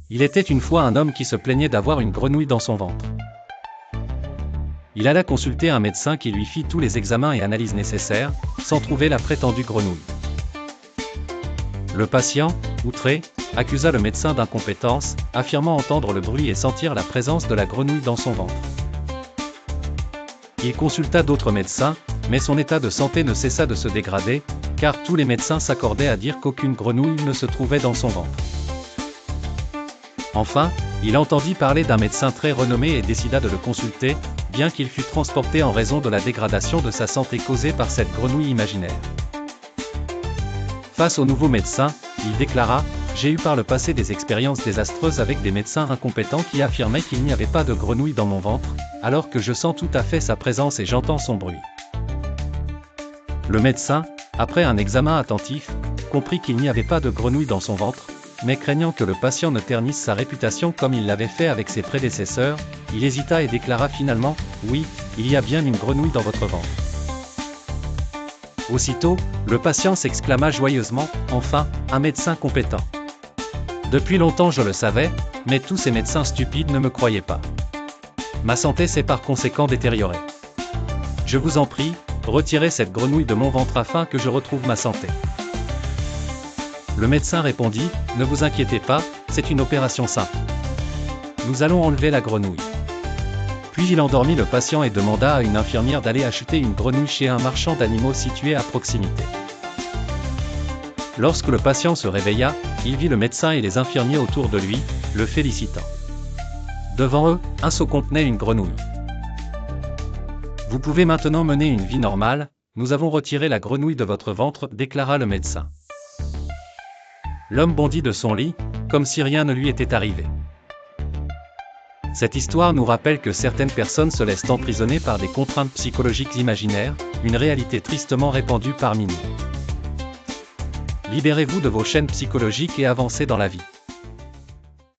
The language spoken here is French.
Il était une fois un homme qui se plaignait d'avoir une grenouille dans son ventre. Il alla consulter un médecin qui lui fit tous les examens et analyses nécessaires, sans trouver la prétendue grenouille. Le patient, outré, accusa le médecin d'incompétence, affirmant entendre le bruit et sentir la présence de la grenouille dans son ventre. Il consulta d'autres médecins, mais son état de santé ne cessa de se dégrader, car tous les médecins s'accordaient à dire qu'aucune grenouille ne se trouvait dans son ventre. Enfin, il entendit parler d'un médecin très renommé et décida de le consulter, bien qu'il fût transporté en raison de la dégradation de sa santé causée par cette grenouille imaginaire. Face au nouveau médecin, il déclara « J'ai eu par le passé des expériences désastreuses avec des médecins incompétents qui affirmaient qu'il n'y avait pas de grenouille dans mon ventre, alors que je sens tout à fait sa présence et j'entends son bruit. » Le médecin, après un examen attentif, comprit qu'il n'y avait pas de grenouille dans son ventre, mais craignant que le patient ne ternisse sa réputation comme il l'avait fait avec ses prédécesseurs, il hésita et déclara finalement « Oui, il y a bien une grenouille dans votre ventre. » Aussitôt, le patient s'exclama joyeusement « Enfin, un médecin compétent. Depuis longtemps je le savais, mais tous ces médecins stupides ne me croyaient pas. Ma santé s'est par conséquent détériorée. Je vous en prie, retirez cette grenouille de mon ventre afin que je retrouve ma santé. » Le médecin répondit « Ne vous inquiétez pas, c'est une opération simple. Nous allons enlever la grenouille. » Puis il endormit le patient et demanda à une infirmière d'aller acheter une grenouille chez un marchand d'animaux situé à proximité. Lorsque le patient se réveilla, il vit le médecin et les infirmiers autour de lui, le félicitant. Devant eux, un seau contenait une grenouille. « Vous pouvez maintenant mener une vie normale, nous avons retiré la grenouille de votre ventre, déclara le médecin. L'homme bondit de son lit, comme si rien ne lui était arrivé. Cette histoire nous rappelle que certaines personnes se laissent emprisonner par des contraintes psychologiques imaginaires, une réalité tristement répandue parmi nous. Libérez-vous de vos chaînes psychologiques et avancez dans la vie.